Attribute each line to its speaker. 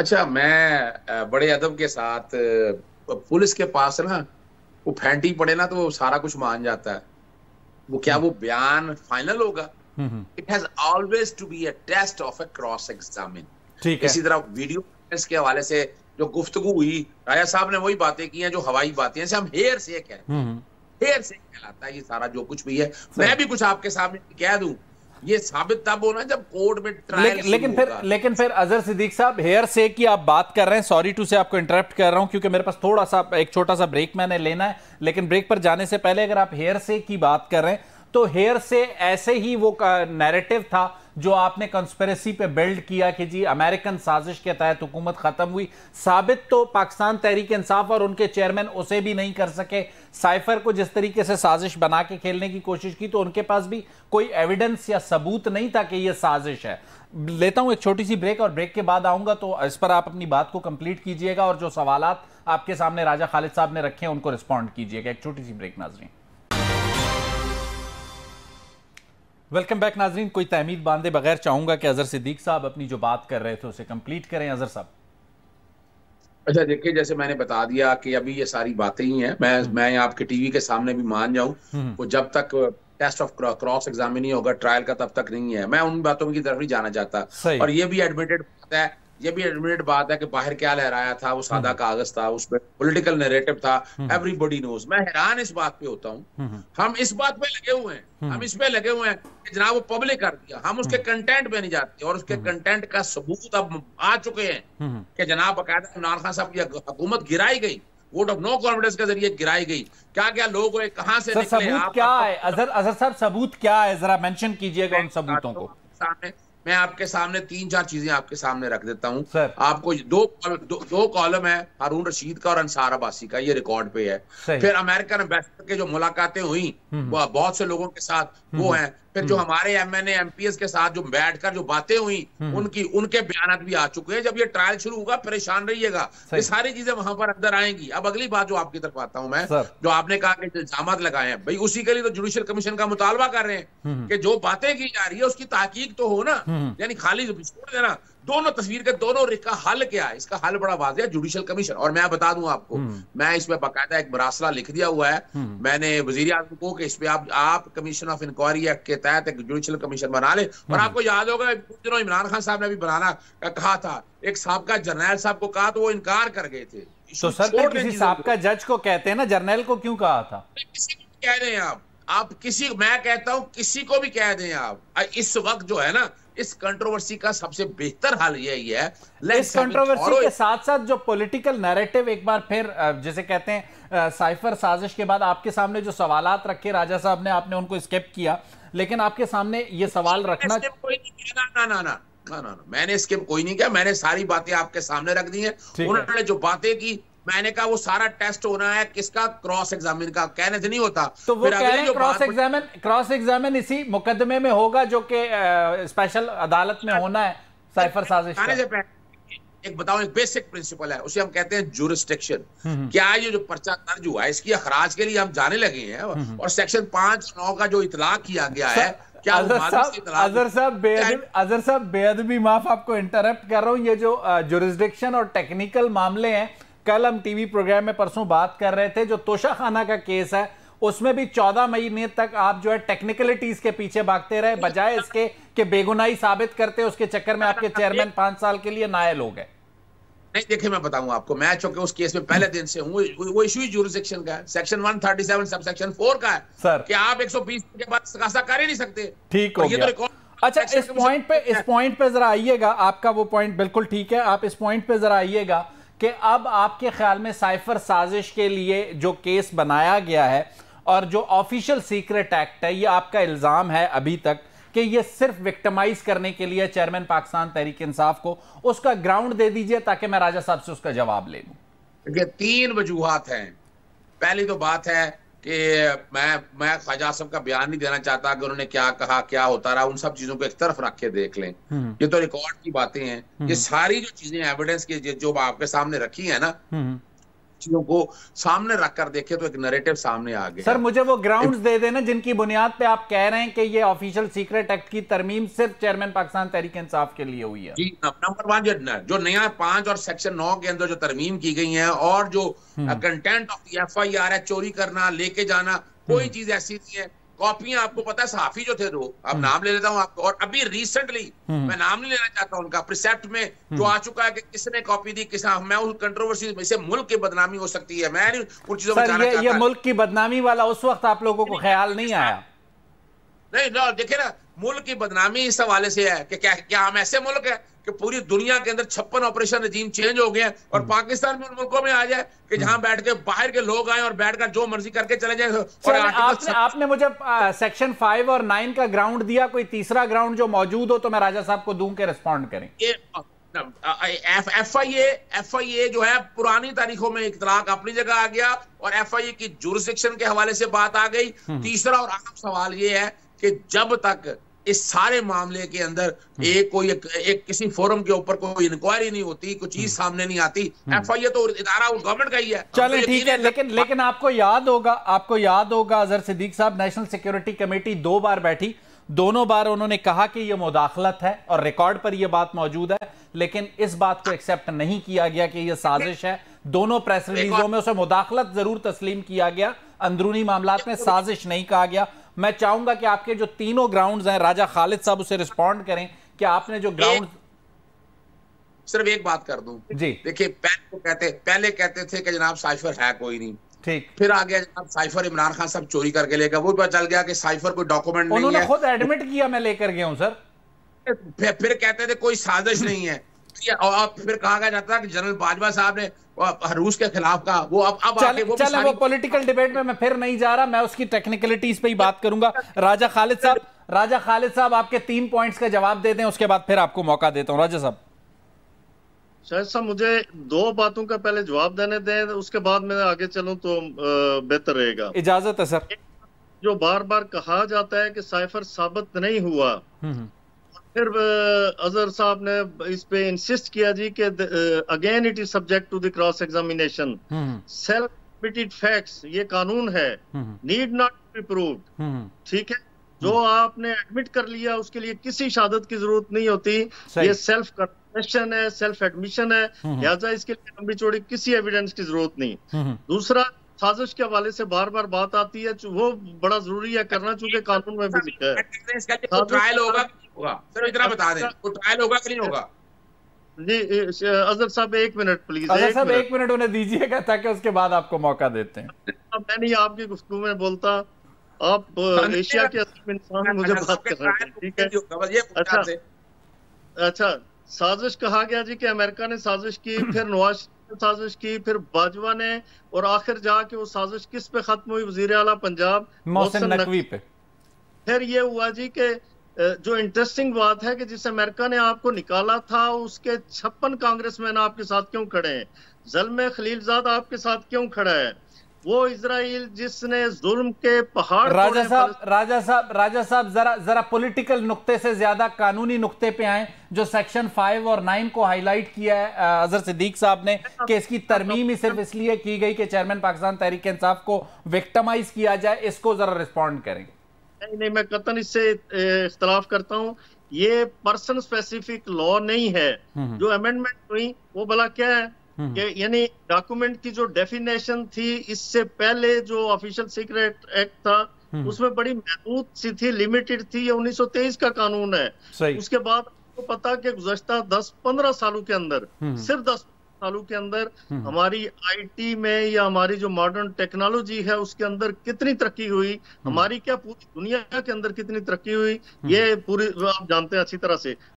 Speaker 1: अच्छा, मैं बड़े अदब के साथ पुलिस के पास ना वो फैंटी पड़े ना तो वो सारा कुछ मान जाता है। वो क्या वो बयान फाइनल होगा? It has always to be a test of a cross examine.
Speaker 2: ठीक है।
Speaker 1: इसी तरह वीडियो के हवाले से जो गुफ्तगू हुई, राजा साहब ने वही बातें की हैं जो हवाई बातें हैं, जैसे हम हेयर से कहते हैं। हेयर से कहलाता है ये सारा जो कुछ भी है।
Speaker 2: सही।
Speaker 1: मैं भी कुछ आपके सामने कह दूं, ये साबित तब होना जब कोर्ट में ट्रायल
Speaker 2: लेकिन
Speaker 1: शुरू होगा।
Speaker 2: लेकिन फिर अजहर सिद्दीक साहब, हेयर से की आप बात कर रहे हैं, सॉरी टू से आपको इंटरप्ट कर रहा हूं क्योंकि मेरे पास थोड़ा सा एक छोटा सा ब्रेक मैंने लेना है, लेकिन ब्रेक पर जाने से पहले अगर आप हेयर से की बात कर रहे हैं तो हेयर से ऐसे ही वो नैरेटिव था जो आपने कंस्पिरेसी पे बिल्ड किया कि जी अमेरिकन साजिश के तहत हुकूमत खत्म हुई। साबित तो पाकिस्तान तहरीक इंसाफ और उनके चेयरमैन उसे भी नहीं कर सके। साइफर को जिस तरीके से साजिश बना के खेलने की कोशिश की तो उनके पास भी कोई एविडेंस या सबूत नहीं था कि यह साजिश है। लेता हूं एक छोटी सी ब्रेक और ब्रेक के बाद आऊंगा तो इस पर आप अपनी बात को कंप्लीट कीजिएगा और जो सवालात आपके सामने राजा खालिद साहब ने रखे हैं उनको रिस्पॉन्ड कीजिएगा। एक छोटी सी ब्रेक नाजरीन। वेलकम बैक नाजरीन। कोई तहमीद बांधे बगैर चाहूंगा कि अजहर सिद्दीक साहब अपनी जो बात कर रहे थे उसे कंप्लीट करें। अजहर साहब।
Speaker 1: अच्छा देखिए, जैसे मैंने बता दिया कि अभी ये सारी बातें ही हैं। मैं आपके टीवी के सामने भी मान जाऊं, वो जब तक टेस्ट ऑफ क्रॉस एग्जामिन नहीं होगा ट्रायल का तब तक नहीं है। मैं उन बातों की तरफ नहीं जाना चाहता।
Speaker 2: सही।
Speaker 1: और ये भी एडमिटेड बात है कि बाहर क्या लहराया था, वो सादा कागज था, उसमें पॉलिटिकल नैरेटिव था। Everybody knows. मैं हैरान इस बात पे होता हूँ, हम इस बात पे लगे हुए हैं, हम इस पे लगे हुए हैं कि जनाब वो पब्लिक कर दिया, हम उसके कंटेंट पे नहीं जाते। और उसके कंटेंट का सबूत अब आ चुके हैं कि जनाब बाकायदा इमरान खान साहब की हुकूमत गिराई गई, वोट ऑफ नो कॉन्फिडेंस के जरिए गिराई गई। क्या क्या लोग हुए, कहां से निकले?
Speaker 2: सबूत क्या है अजहर साहब, सबूत क्या है, जरा मेंशन कीजिएगा उन सबूतों को।
Speaker 1: मैं आपके सामने तीन चार चीजें आपके सामने रख देता हूं।
Speaker 2: सर।
Speaker 1: आपको दो कॉलम है हारून रशीद का और अंसार अब्बासी का, ये रिकॉर्ड पे है। फिर अमेरिकन एम्बेसडर के जो मुलाकातें हुई बहुत से लोगों के साथ, वो हैं। फिर जो हमारे एमएनए एमपीएस के साथ जो बैठकर जो बातें हुई उनके बयान भी आ चुके हैं। जब ये ट्रायल शुरू होगा परेशान रहिएगा, ये सारी चीजें वहां पर अंदर आएंगी। अब अगली बात जो आपकी तरफ आता हूं मैं, जो आपने कहा कि इल्जामात लगाए हैं, भाई उसी के लिए तो जुडिशियल कमीशन का मुतालबा कर रहे हैं कि जो बातें की जा रही है उसकी तहकीक तो हो ना, यानी खाली छोड़ देना। दोनों तस्वीर के दोनों का हल क्या है? इसका हल बड़ा वाज़ेह है, जुडिशियल कमीशन। और मैं बता दूं आपको, मैं इसमें बाकायदा एक मरासला लिख दिया हुआ है। मैंने वजीर आज़म को कि इस पे आप कमीशन ऑफ इंक्वायरी एक्ट के तहत एक जुडिशियल कमीशन बना ले। और आपको याद होगा कुछ दिनों इमरान खान साहब ने भी बनाना कहा था, एक साहब जर्नैल साहब को कहा तो वो इनकार कर गए थे।
Speaker 2: तो सर फिर किसी साहब जज को कहते हैं ना, जर्नैल को क्यों कहा था?
Speaker 1: किसी को कह दें आप किसी, मैं कहता हूं किसी को भी कह दें आप। इस वक्त जो है ना, इस कंट्रोवर्सी का सबसे बेहतर हल यही है।
Speaker 2: इस कंट्रोवर्सी के साथ साथ जो पॉलिटिकल नैरेटिव एक बार फिर जैसे कहते हैं साइफर साजिश के बाद आपके सामने जो सवालात रखे राजा साहब ने, आपने उनको स्किप किया, लेकिन आपके सामने ये सवाल रखना
Speaker 1: कोई नहीं। ना, मैंने स्किप कोई नहीं किया। मैंने सारी बातें आपके सामने रख दी हैं। उन्होंने जो बातें की, मैंने कहा वो सारा टेस्ट होना है किसका? क्रॉस एग्जामिन का। कहने से नहीं होता।
Speaker 2: तो वो कह रहे हैं क्रॉस एग्जामिन इसी मुकदमे में होगा जो कि स्पेशल अदालत में होना है साइफर साजिश का।
Speaker 1: एक बताओ, एक बेसिक प्रिंसिपल है, उसे हम कहते हैं जुरिस्डिक्शन। क्या ये जो पर्चा दर्ज हुआ है इसकी अखराज के लिए हम जाने लगे हैं, और सेक्शन 5(9) का जो इतलाक किया गया है, क्या
Speaker 2: अजहर साहब बेअदबी माफ, आपको इंटरप्ट कर रहा हूं। ये जो जुरिस्डिक्शन और टेक्निकल मामले हैं, कल हम टीवी प्रोग्राम में परसों बात कर रहे थे, जो तोशा खाना का केस है उसमें भी 14 महीने तक आप जो है टेक्निकलिटीज के पीछे भागते रहे, बजाय इसके कि बेगुनाही साबित करते। उसके चक्कर में आपके चेयरमैन 5 साल के लिए नायल हो गए।
Speaker 1: नहीं देखिए, मैं बताऊं आपको, मैं चूंकि उस केस में पहले दिन से हूं, वो इशू ही जुरिस्डिक्शन का है। सेक्शन 137 सब सेक्शन 4 का है
Speaker 2: सर
Speaker 1: कि आप 120 के बाद सकासा कर ही नहीं सकते।
Speaker 2: ठीक हो गया। अच्छा, इस पॉइंट पे जरा आइएगा। आपका वो पॉइंट बिल्कुल ठीक है। आप इस पॉइंट पे जरा आइएगा कि अब आपके ख्याल में साइफर साजिश के लिए जो केस बनाया गया है और जो ऑफिशियल सीक्रेट एक्ट है, ये आपका इल्जाम है अभी तक कि ये सिर्फ विक्टिमाइज करने के लिए चेयरमैन पाकिस्तान तहरीक इंसाफ को, उसका ग्राउंड दे दीजिए ताकि मैं राजा साहब से उसका जवाब ले लूं।
Speaker 1: देखिए, 3 वजूहात हैं। पहली तो बात है कि मैं ख्वाजा आसिम का बयान नहीं देना चाहता कि उन्होंने क्या कहा, क्या होता रहा। उन सब चीजों को एक तरफ रख के देख लें। ये तो रिकॉर्ड की बातें हैं। ये सारी जो चीजें एविडेंस की जो आपके सामने रखी है ना, चीजों को सामने रखकर देखे तो एक नैरेटिव सामने आ गया।
Speaker 2: सर मुझे वो ग्राउंड्स दे देना जिनकी बुनियाद पे आप कह रहे हैं कि ये ऑफिशियल सीक्रेट एक्ट की तरमीम सिर्फ चेयरमैन पाकिस्तान तहरीक इंसाफ के लिए हुई है।
Speaker 1: जी, नंबर 1 जो नया 5 और सेक्शन 9 के अंदर जो तरमीम की गई है और जो कंटेंट ऑफ FIR है, चोरी करना, लेके जाना, कोई चीज ऐसी नहीं है। कॉपियां आपको पता है, सहाफी जो थे दो, अब नाम ले लेता हूं आपको, और अभी रिसेंटली मैं नाम नहीं लेना चाहता उनका, प्रिसेप्ट में जो आ चुका है कि किसने कॉपी दी, किसने, मैं उस कंट्रोवर्सी से मुल्क की बदनामी हो सकती है, मैं नहीं उन चीजों में जाना चाहता।
Speaker 2: ये मुल्क की बदनामी वाला उस वक्त आप लोगों को ख्याल नहीं आया?
Speaker 1: नहीं, देखिए ना, मुल्क की बदनामी इस हवाले से है कि क्या हम ऐसे मुल्क है कि पूरी दुनिया के अंदर 56 ऑपरेशन रजीम चेंज हो गए हैं और पाकिस्तान में उन मुल्कों में आ जाए कि जहां बैठ के बाहर के लोग आए और बैठकर जो मर्जी करके चले जाए। और
Speaker 2: आपने मुझे सेक्शन 5 और 9 का ग्राउंड दिया, कोई तीसरा ग्राउंड जो मौजूद हो तो मैं राजा साहब को दूं के रिस्पॉन्ड करें।
Speaker 1: FIA जो है पुरानी तारीखों में इख्तलाफ अपनी जगह आ गया और FIA की जुरिसडिक्शन के हवाले से बात आ गई। तीसरा और अहम सवाल ये है कि जब तक इस सारे मामले के अंदर एक किसी फोरम के ऊपर कोई इंक्वायरी नहीं होती, कोई चीज सामने नहीं आती, FIA तो इदारा गवर्नमेंट का ही है।
Speaker 2: चलें ठीक है, लेकिन आपको याद होगा अजहर सिद्दीक साहब, नेशनल सिक्योरिटी कमेटी 2 बार बैठी, दोनों बार उन्होंने कहा कि यह मुदाखलत है और रिकॉर्ड पर यह बात मौजूद है, लेकिन इस बात को एक्सेप्ट नहीं किया गया कि यह साजिश है। दोनों प्रेस रिलीजों में उसे मुदाखलत जरूर तस्लीम किया गया, अंदरूनी मामलात में साजिश नहीं कहा गया। मैं चाहूंगा कि आपके जो तीनों ग्राउंड्स हैं, राजा खालिद साहब उसे रिस्पॉन्ड करें कि आपने जो ग्राउंड।
Speaker 1: सिर्फ एक बात कर दूं
Speaker 2: जी,
Speaker 1: देखिए, पहले कहते थे कि जनाब साइफर है कोई नहीं,
Speaker 2: ठीक,
Speaker 1: फिर आ गया जनाब साइफर इमरान खान साहब चोरी करके लेकर, वो पता चल गया कि साइफर कोई डॉक्यूमेंट नहीं है,
Speaker 2: उन्होंने खुद एडमिट किया मैं लेकर गया हूं सर।
Speaker 1: फिर कहते थे कोई साजिश नहीं है, और फिर कहा जाता है कि जनरल बाजवा साहब ने रूस के खिलाफ का वो अब
Speaker 2: वो पॉलिटिकल डिबेट में मैं फिर नहीं जा रहा, मैं उसकी टेक्निकलिटीज पे ही बात करूंगा। राजा खालिद साहब आपके 3 पॉइंट्स का जवाब दे दें, उसके बाद फिर आपको मौका देता हूं। राजा साहब,
Speaker 3: शायद साहब मुझे 2 बातों का पहले जवाब देने दें, उसके बाद मैं आगे चलूं तो बेहतर रहेगा।
Speaker 2: इजाजत है सर।
Speaker 3: जो बार बार कहा जाता है कि साइफर साबित नहीं हुआ, फिर अजहर साहब ने इस पे इंसिस्ट किया जी कि again it is subject to the cross examination, self admitted facts, ये कानून है, नीड नॉट बी प्रूव्ड। ठीक है, जो आपने एडमिट कर लिया उसके लिए किसी शहादत की जरूरत नहीं होती, ये सेल्फ कन्फेशन है, सेल्फ एडमिशन है, लिहाजा इसके लिए लंबी चौड़ी किसी एविडेंस की जरूरत नहीं। दूसरा, साजिश के हवाले से बार बार बात आती है, वो बड़ा जरूरी है करना, चूंकि कानून में भी लिखा है।
Speaker 1: ट्रायल होगा सर, इतना बता दें, तो ट्रायल होगा कि नहीं होगा?
Speaker 3: जी अजहर साहब 1 मिनट प्लीज।
Speaker 2: अजहर साहब 1 मिनट उन्हें दीजिएगा ताकि उसके बाद आपको मौका देते हैं।
Speaker 3: मैं नहीं आपकी गुफ्तगू में बोलता, आप एशिया के असल इंसान मुझे बात कर रहे हैं, ठीक है। अच्छा, साजिश कहा गया जी कि अमेरिका ने साजिश की, फिर नवाज ने साजिश की, फिर बाजवा ने, और आखिर जाके वो साजिश किस पे खत्म हुई? वजीर आला पंजाब
Speaker 2: मोहसिन नकवी पे।
Speaker 3: फिर ये हुआ जी कि जो इंटरेस्टिंग बात है कि जिस अमेरिका ने आपको निकाला था उसके 56 कांग्रेसमैन आपके साथ क्यों खड़े हैं? ज़ल्मे खलीलजाद आपके साथ क्यों खड़ा है? वो इजराइल जिसने जुल्म के पहाड़।
Speaker 2: राजा साहब जरा पॉलिटिकल नुक्ते से ज्यादा कानूनी नुक्ते पे आए। जो सेक्शन 5 और 9 को हाईलाइट किया है अजहर सिद्दीक साहब ने कि इसकी तरमीम ही सिर्फ इसलिए की गई कि चेयरमैन पाकिस्तान तहरीक इंसाफ को विक्टिमाइज किया जाए, इसको जरा रिस्पॉन्ड करें।
Speaker 3: नहीं, मैं कतन इससे इख्तलाफ करता हूँ। ये पर्सन स्पेसिफिक लॉ नहीं है। जो अमेंडमेंट हुई वो भला क्या है कि यानी डॉक्यूमेंट की जो डेफिनेशन थी इससे पहले जो ऑफिशियल सीक्रेट एक्ट था उसमें बड़ी महदूद सी थी, लिमिटेड थी। ये 1923 का कानून है। उसके बाद आपको पता कि गुज़श्ता 10-15 सालों के अंदर, सिर्फ 10 सालों के अंदर हमारी आईटी में या हमारी जो मॉडर्न टेक्नोलॉजी है उसके अंदर कितनी तरक्की हुई, हमारी क्या पूरी दुनिया के अंदर कितनी तरक्की हुई, ये पूरी आप जानते हैं अच्छी तरह से।